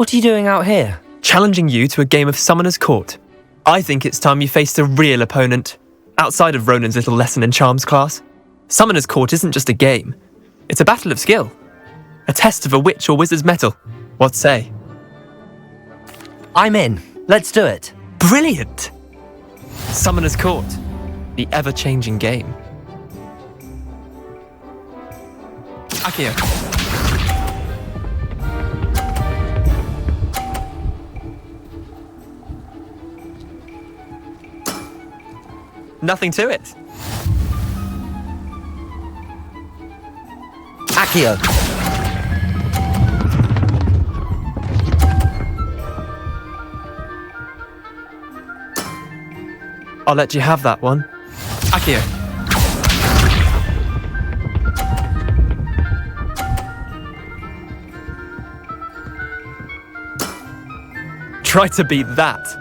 What are you doing out here? Challenging you to a game of Summoner's Court. I think it's time you faced a real opponent, outside of Ronan's little lesson in charms class. Summoner's Court isn't just a game. It's a battle of skill. A test of a witch or wizard's mettle. What say? I'm in. Let's do it. Brilliant! Summoner's Court. The ever-changing game. Akio. Nothing to it. Akio. I'll let you have that one. Akio. Try to beat that.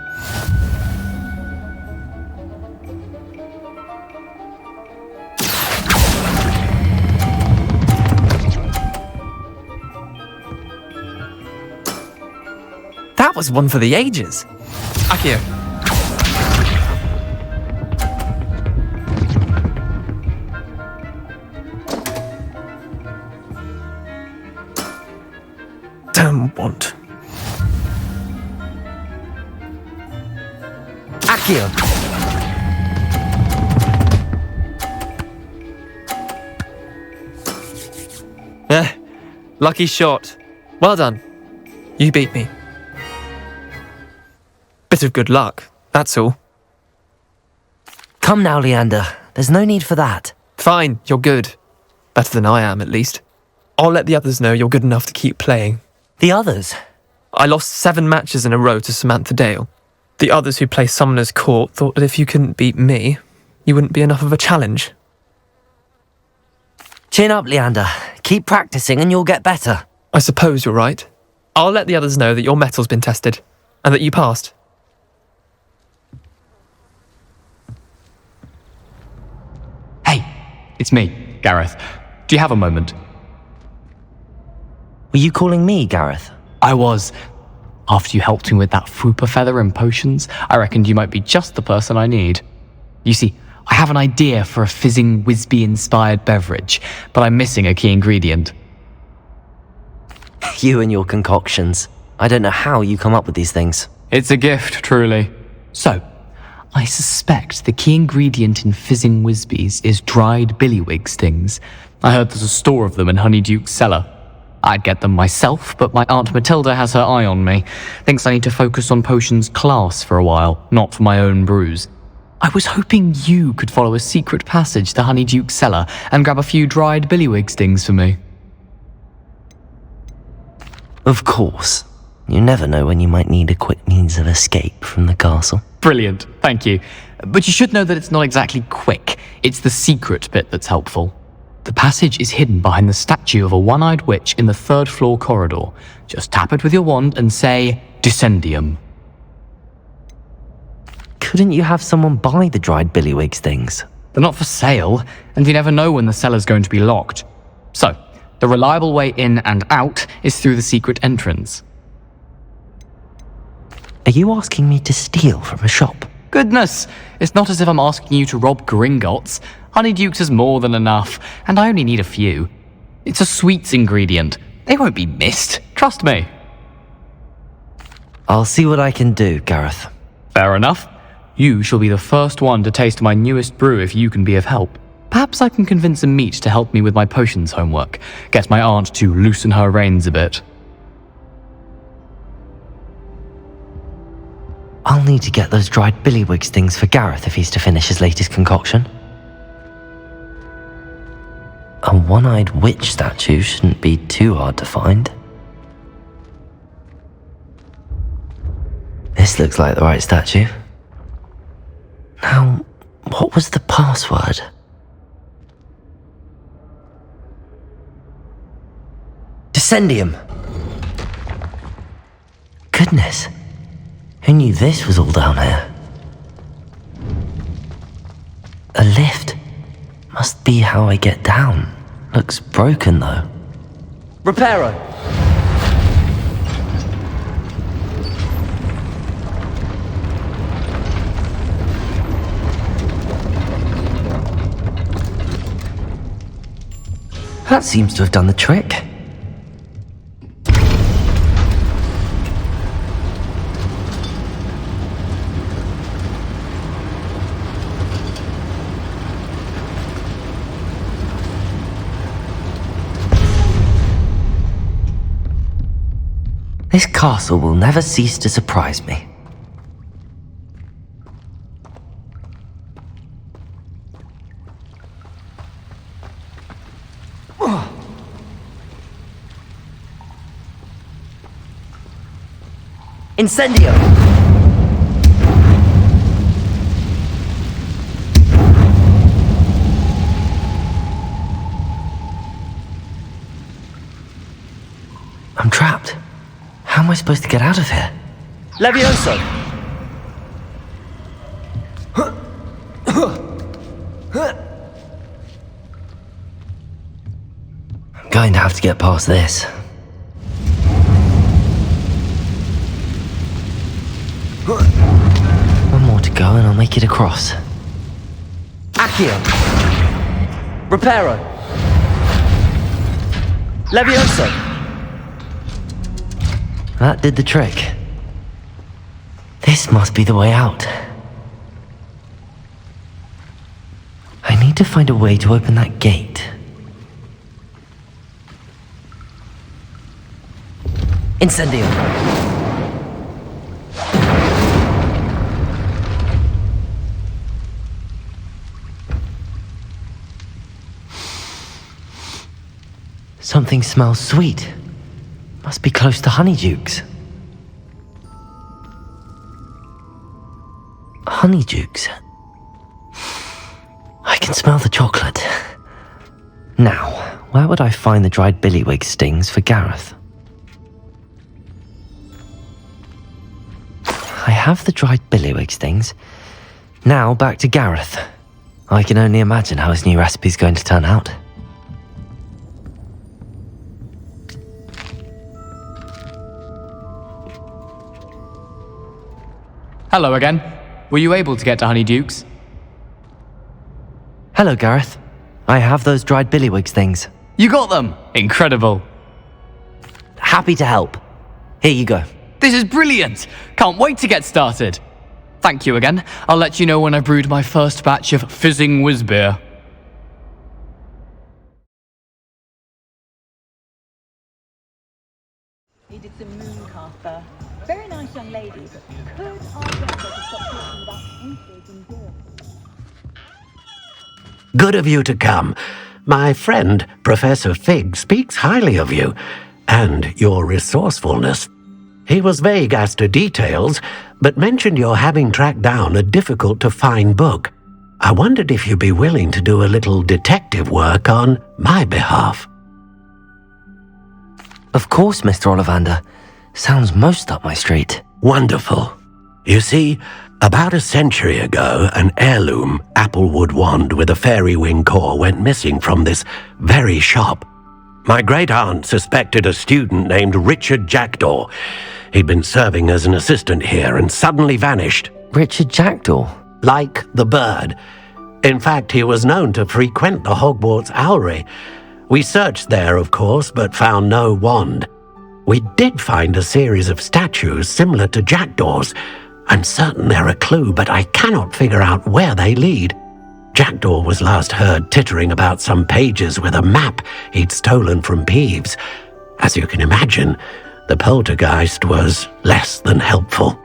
That was one for the ages. Akio. Damn want. Akio. Lucky shot. Well done. You beat me. Bit of good luck, that's all. Come now, Leander. There's no need for that. Fine, you're good. Better than I am, at least. I'll let the others know you're good enough to keep playing. The others? I lost 7 matches in a row to Samantha Dale. The others who play Summoner's Court thought that if you couldn't beat me, you wouldn't be enough of a challenge. Chin up, Leander. Keep practicing and you'll get better. I suppose you're right. I'll let the others know that your metal's been tested, and that you passed. Hey, it's me, Gareth. Do you have a moment? Were you calling me, Gareth? I was. After you helped me with that Fupa feather and potions, I reckoned you might be just the person I need. You see, I have an idea for a fizzing Wisby-inspired beverage, but I'm missing a key ingredient. You and your concoctions. I don't know how you come up with these things. It's a gift, truly. So, I suspect the key ingredient in fizzing Wisbies is dried billywig stings. I heard there's a store of them in Honeydukes' cellar. I'd get them myself, but my Aunt Matilda has her eye on me. Thinks I need to focus on potions class for a while, not for my own brews. I was hoping you could follow a secret passage to Honeydukes' cellar and grab a few dried billywig stings for me. Of course. You never know when you might need a quick means of escape from the castle. Brilliant, thank you. But you should know that it's not exactly quick. It's the secret bit that's helpful. The passage is hidden behind the statue of a one-eyed witch in the 3rd floor corridor. Just tap it with your wand and say, Descendium. Couldn't you have someone buy the dried billywig things? They're not for sale, and you never know when the cellar's going to be locked. So, the reliable way in and out is through the secret entrance. Are you asking me to steal from a shop? Goodness, it's not as if I'm asking you to rob Gringotts. Honeydukes is more than enough, and I only need a few. It's a sweets ingredient. They won't be missed, trust me. I'll see what I can do, Gareth. Fair enough. You shall be the first one to taste my newest brew if you can be of help. Perhaps I can convince a meat to help me with my potions homework. Get my aunt to loosen her reins a bit. I'll need to get those dried billywig things for Gareth if he's to finish his latest concoction. A one-eyed witch statue shouldn't be too hard to find. This looks like the right statue. Now, what was the password? Descendium! Goodness, who knew this was all down here? A lift. Must be how I get down. Looks broken though. Reparo! That seems to have done the trick. This castle will never cease to surprise me. Incendio! I'm trapped. How am I supposed to get out of here? Levioso! I'm going to have to get past this. One more to go and I'll make it across. Accio! Reparo! Levioso! That did the trick. This must be the way out. I need to find a way to open that gate. Incendio! Something smells sweet. Must be close to Honeydukes. Honeydukes? I can smell the chocolate. Now, where would I find the dried billywig stings for Gareth? I have the dried billywig stings. Now back to Gareth. I can only imagine how his new recipe's going to turn out. Hello again. Were you able to get to Honeydukes? Hello, Gareth. I have those dried billywig things. You got them! Incredible. Happy to help. Here you go. This is brilliant! Can't wait to get started. Thank you again. I'll let you know when I brewed my first batch of fizzing whiz-beer. Needed some Mooncaster. Very nice young lady. Could I get her to stop talking about painters and doors? Good of you to come. My friend, Professor Fig, speaks highly of you, and your resourcefulness. He was vague as to details, but mentioned your having tracked down a difficult-to-find book. I wondered if you'd be willing to do a little detective work on my behalf. Of course, Mr. Ollivander. Sounds most up my street. Wonderful. You see, about a century ago, an heirloom applewood wand with a fairy wing core went missing from this very shop. My great-aunt suspected a student named Richard Jackdaw. He'd been serving as an assistant here and suddenly vanished. Richard Jackdaw? Like the bird. In fact, he was known to frequent the Hogwarts Owlery. We searched there, of course, but found no wand. We did find a series of statues similar to Jackdaw's. I'm certain they're a clue, but I cannot figure out where they lead. Jackdaw was last heard tittering about some pages with a map he'd stolen from Peeves. As you can imagine, the poltergeist was less than helpful.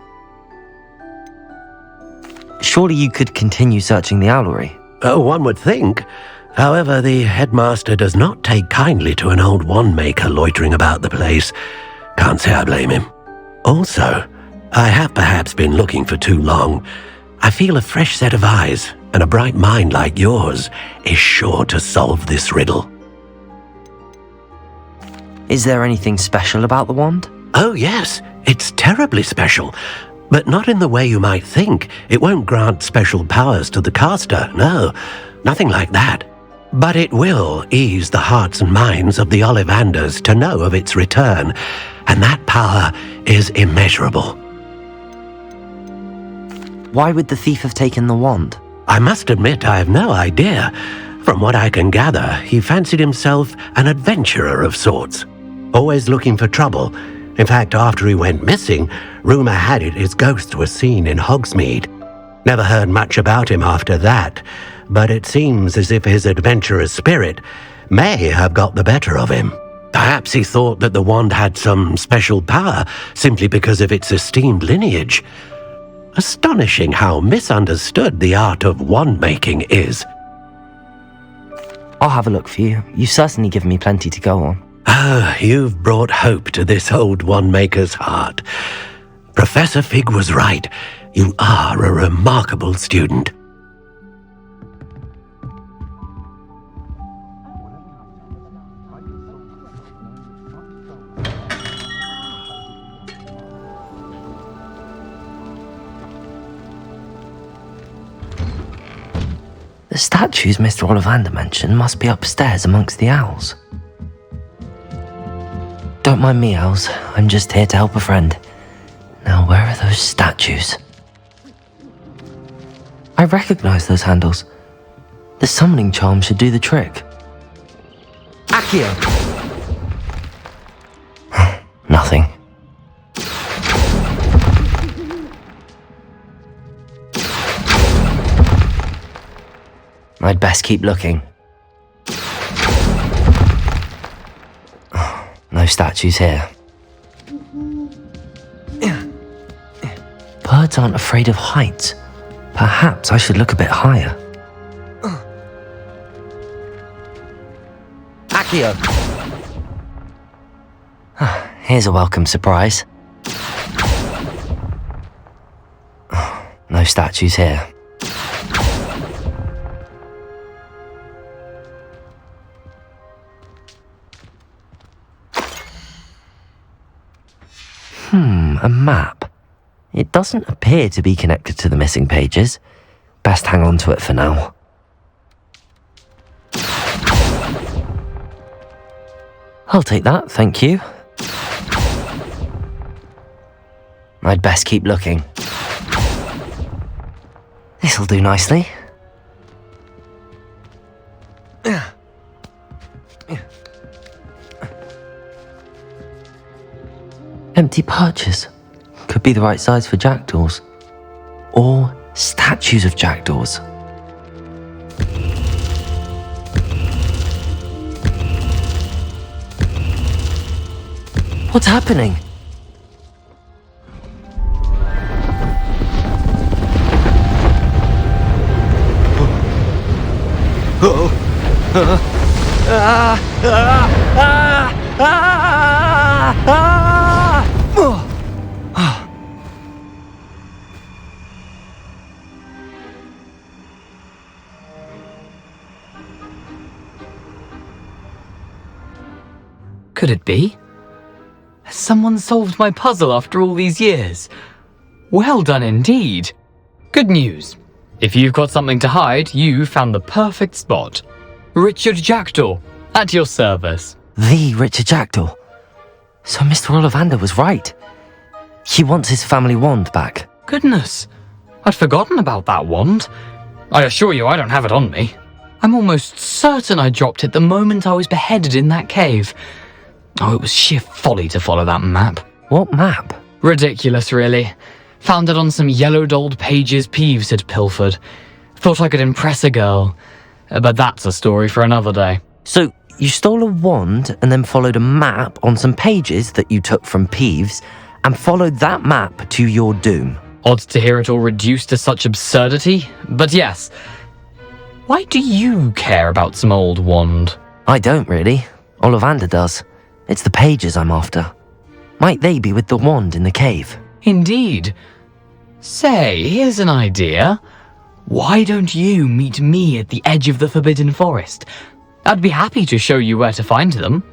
Surely you could continue searching the owlery. Oh, one would think. However, the headmaster does not take kindly to an old wand-maker loitering about the place. Can't say I blame him. Also, I have perhaps been looking for too long. I feel a fresh set of eyes and a bright mind like yours is sure to solve this riddle. Is there anything special about the wand? Oh yes, it's terribly special. But not in the way you might think. It won't grant special powers to the caster, no, nothing like that. But it will ease the hearts and minds of the Ollivanders to know of its return, and that power is immeasurable. Why would the thief have taken the wand? I must admit I have no idea. From what I can gather, he fancied himself an adventurer of sorts, always looking for trouble. In fact, after he went missing, rumour had it his ghost was seen in Hogsmeade. Never heard much about him after that, but it seems as if his adventurous spirit may have got the better of him. Perhaps he thought that the wand had some special power simply because of its esteemed lineage. Astonishing how misunderstood the art of wand-making is. I'll have a look for you. You've certainly given me plenty to go on. Ah, you've brought hope to this old wand-maker's heart. Professor Fig was right. You are a remarkable student. The statues Mr. Ollivander mentioned must be upstairs amongst the owls. Don't mind me, owls. I'm just here to help a friend. Now, where are those statues? I recognize those handles. The summoning charm should do the trick. Accio! Nothing. I'd best keep looking. No statues here. Birds aren't afraid of heights. Perhaps I should look a bit higher. Accio! Here's a welcome surprise. No statues here. A map. It doesn't appear to be connected to the missing pages. Best hang on to it for now. I'll take that, thank you. I'd best keep looking. This'll do nicely. Empty perches. Could be the right size for jackdaws. Or statues of jackdaws. What's happening? Could it be? Has someone solved my puzzle after all these years? Well done indeed. Good news. If you've got something to hide, you found the perfect spot. Richard Jackdaw, at your service. The Richard Jackdaw. So Mr. Ollivander was right. He wants his family wand back. Goodness, I'd forgotten about that wand. I assure you I don't have it on me. I'm almost certain I dropped it the moment I was beheaded in that cave. Oh, it was sheer folly to follow that map. What map? Ridiculous, really. Found it on some yellowed old pages Peeves had pilfered. Thought I could impress a girl. But that's a story for another day. So, you stole a wand and then followed a map on some pages that you took from Peeves and followed that map to your doom. Odd to hear it all reduced to such absurdity, but yes. Why do you care about some old wand? I don't really. Ollivander does. It's the pages I'm after. Might they be with the wand in the cave? Indeed. Say, here's an idea. Why don't you meet me at the edge of the Forbidden Forest? I'd be happy to show you where to find them.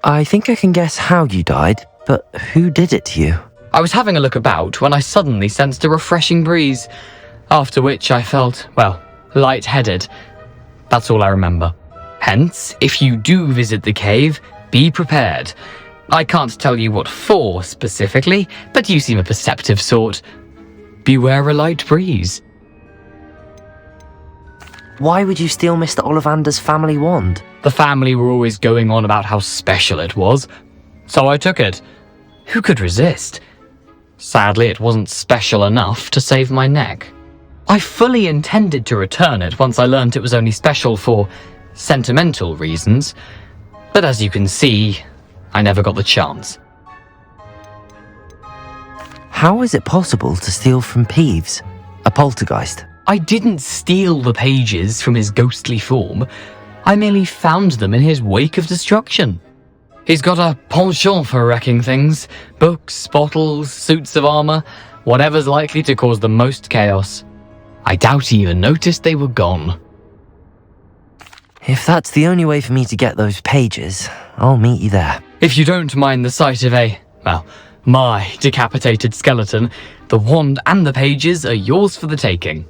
I think I can guess how you died, but who did it to you? I was having a look about when I suddenly sensed a refreshing breeze, after which I felt, well, lightheaded. That's all I remember. Hence, if you do visit the cave, be prepared. I can't tell you what for specifically, but you seem a perceptive sort. Beware a light breeze. Why would you steal Mr. Ollivander's family wand? The family were always going on about how special it was, so I took it. Who could resist? Sadly, it wasn't special enough to save my neck. I fully intended to return it once I learned it was only special for sentimental reasons, but as you can see, I never got the chance. How is it possible to steal from Peeves, a poltergeist? I didn't steal the pages from his ghostly form. I merely found them in his wake of destruction. He's got a penchant for wrecking things. Books, bottles, suits of armor, whatever's likely to cause the most chaos. I doubt he even noticed they were gone. If that's the only way for me to get those pages, I'll meet you there. If you don't mind the sight of my decapitated skeleton, the wand and the pages are yours for the taking.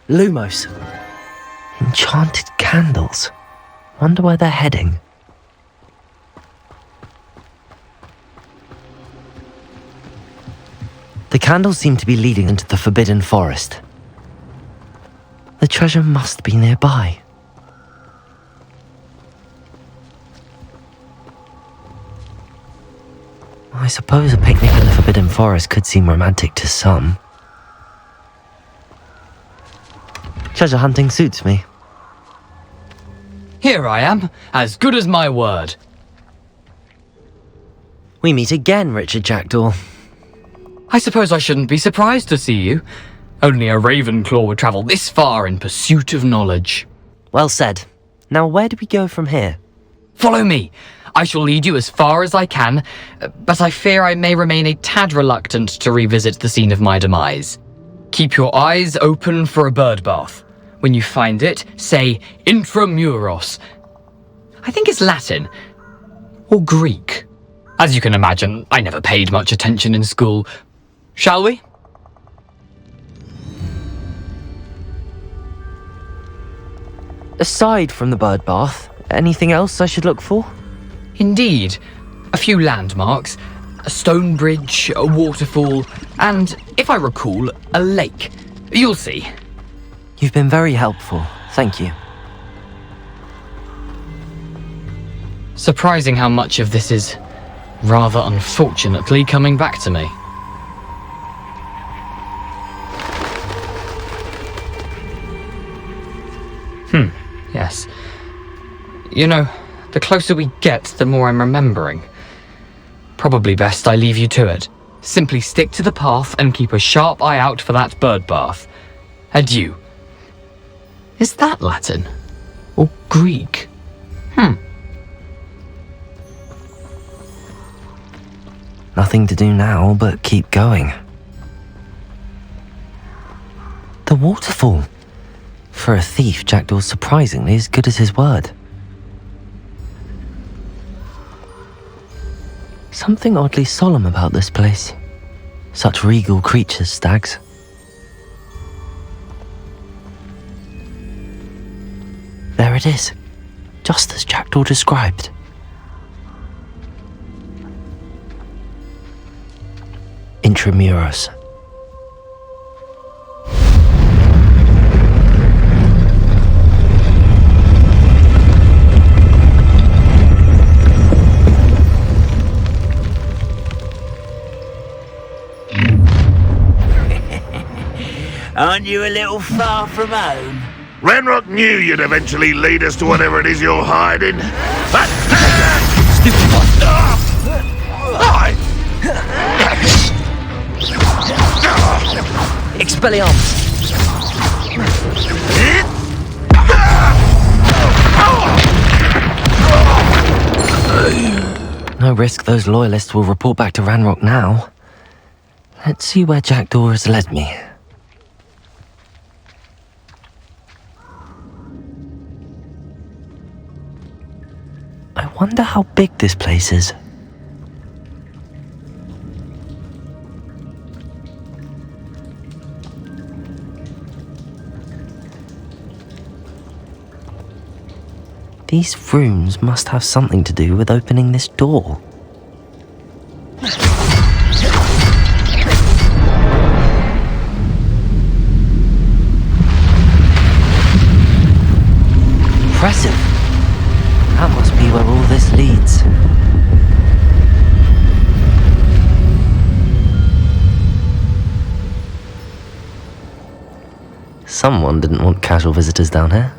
Lumos. Enchanted candles. Wonder where they're heading. The candles seem to be leading into the Forbidden Forest. The treasure must be nearby. I suppose a picnic in the Forbidden Forest could seem romantic to some. Treasure hunting suits me. Here I am, as good as my word. We meet again, Richard Jackdaw. I suppose I shouldn't be surprised to see you. Only a Ravenclaw would travel this far in pursuit of knowledge. Well said. Now where do we go from here? Follow me. I shall lead you as far as I can, but I fear I may remain a tad reluctant to revisit the scene of my demise. Keep your eyes open for a bird bath. When you find it, say intramuros. I think it's Latin. Or Greek. As you can imagine, I never paid much attention in school. Shall we? Aside from the bird bath, anything else I should look for? Indeed. A few landmarks, a stone bridge, a waterfall, and, if I recall, a lake. You'll see. You've been very helpful. Thank you. Surprising how much of this is, rather unfortunately, coming back to me. Yes. You know, the closer we get, the more I'm remembering. Probably best I leave you to it. Simply stick to the path and keep a sharp eye out for that bird bath. Adieu. Is that Latin? Or Greek? Nothing to do now but keep going. The waterfall. For a thief, Jackdaw's surprisingly as good as his word. Something oddly solemn about this place. Such regal creatures, stags. There it is, just as Jackdaw described. Intramuros. Aren't you a little far from home? Ranrock knew you'd eventually lead us to whatever it is you're hiding. Expelliarmus! No risk those loyalists will report back to Ranrock now. Let's see where Jackdaw has led me. I wonder how big this place is. These rooms must have something to do with opening this door. Someone didn't want casual visitors down here.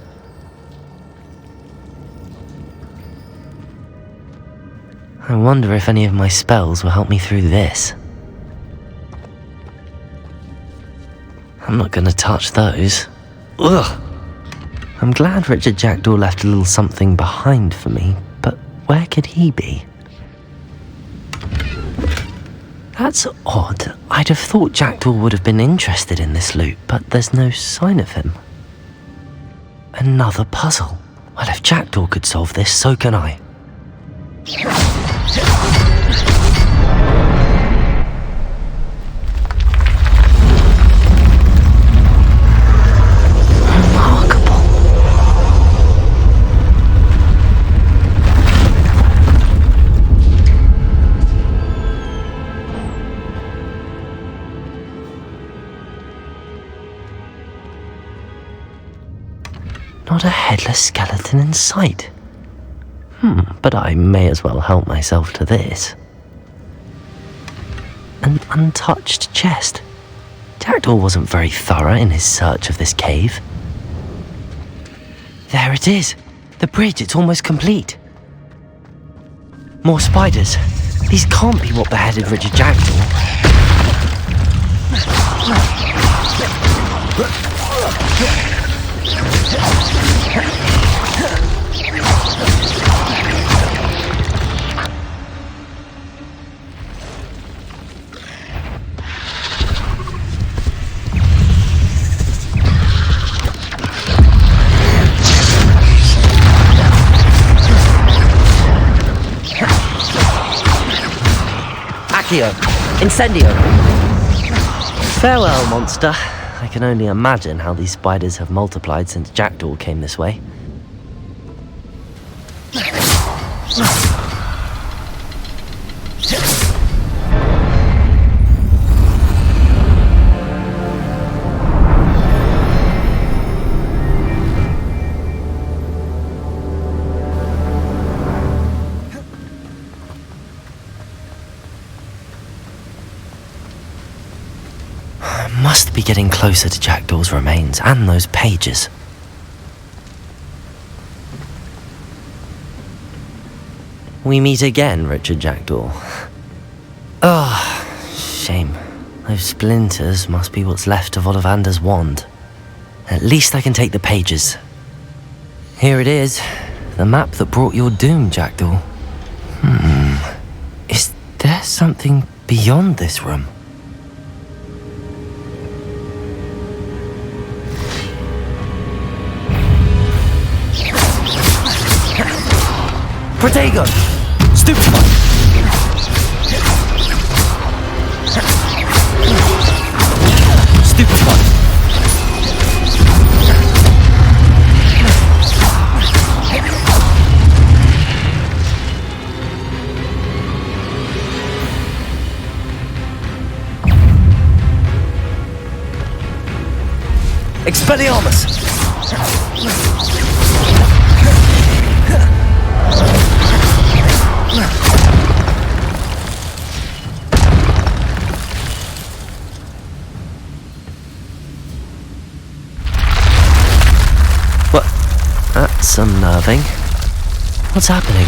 I wonder if any of my spells will help me through this. I'm not gonna touch those. Ugh! I'm glad Richard Jackdaw left a little something behind for me, but where could he be? That's odd. I'd have thought Jackdaw would have been interested in this loot, but there's no sign of him. Another puzzle. Well, if Jackdaw could solve this, so can I. Not a headless skeleton in sight. But I may as well help myself to this. An untouched chest. Jackdaw wasn't very thorough in his search of this cave. There it is. The bridge, it's almost complete. More spiders. These can't be what beheaded Richard Jackdaw. Incendio! Farewell, monster. I can only imagine how these spiders have multiplied since Jackdaw came this way. Must be getting closer to Jackdaw's remains and those pages. We meet again, Richard Jackdaw. Shame. Those splinters must be what's left of Ollivander's wand. At least I can take the pages. Here it is, the map that brought your doom, Jackdaw. Is there something beyond this room? Protego! Stupefy! Stupefy! Expelliarmus! What? That's unnerving. What's happening?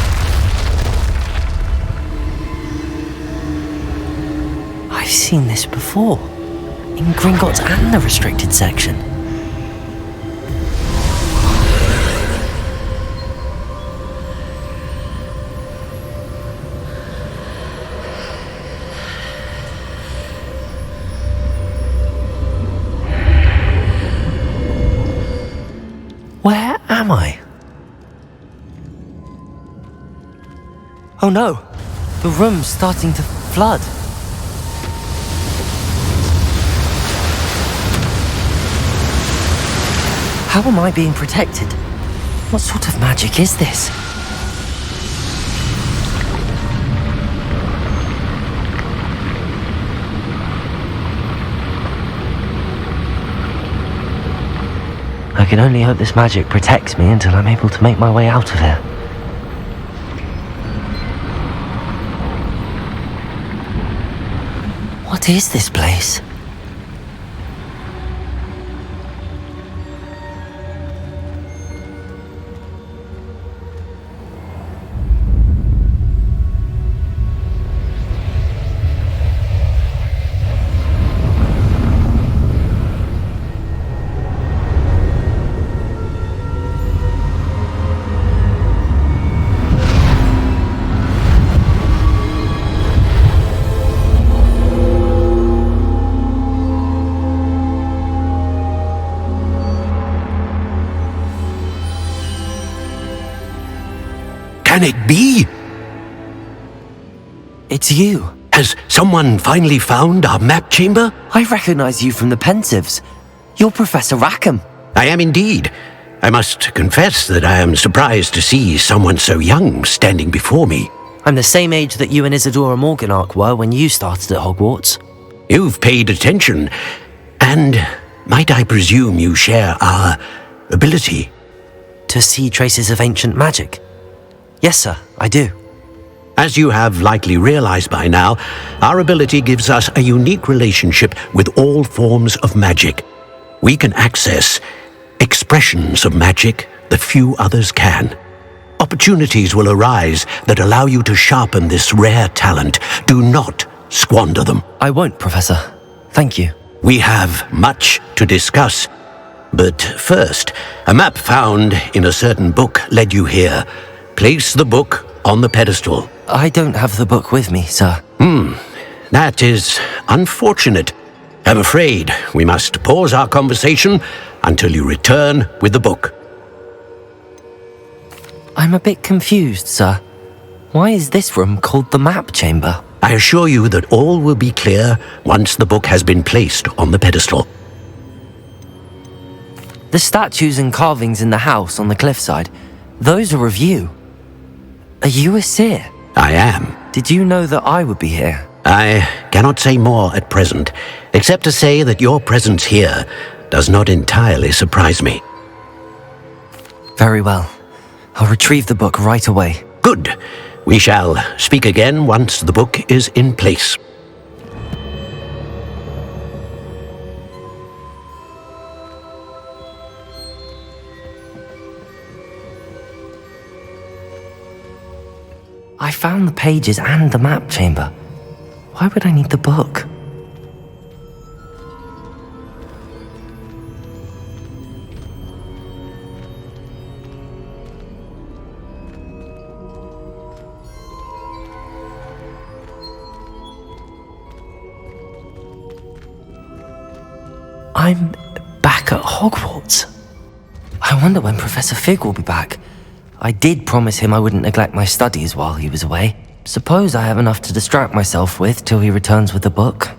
I've seen this before. In Gringotts and the restricted section. Where am I? Oh no! The room's starting to flood. How am I being protected? What sort of magic is this? I can only hope this magic protects me until I'm able to make my way out of here. What is this place? it be? It's you. Has someone finally found our map chamber? I recognize you from the Pensives. You're Professor Rackham. I am indeed. I must confess that I am surprised to see someone so young standing before me. I'm the same age that you and Isadora Morganach were when you started at Hogwarts. You've paid attention, and might I presume you share our ability? To see traces of ancient magic? Yes, sir, I do. As you have likely realized by now, our ability gives us a unique relationship with all forms of magic. We can access expressions of magic that few others can. Opportunities will arise that allow you to sharpen this rare talent. Do not squander them. I won't, Professor. Thank you. We have much to discuss. But first, a map found in a certain book led you here. Place the book on the pedestal. I don't have the book with me, sir. That is unfortunate. I'm afraid we must pause our conversation until you return with the book. I'm a bit confused, sir. Why is this room called the map chamber? I assure you that all will be clear once the book has been placed on the pedestal. The statues and carvings in the house on the cliffside, those are of you. Are you a seer? I am. Did you know that I would be here? I cannot say more at present, except to say that your presence here does not entirely surprise me. Very well. I'll retrieve the book right away. Good. We shall speak again once the book is in place. I found the pages and the map chamber. Why would I need the book? I'm back at Hogwarts. I wonder when Professor Fig will be back. I did promise him I wouldn't neglect my studies while he was away. Suppose I have enough to distract myself with till he returns with the book.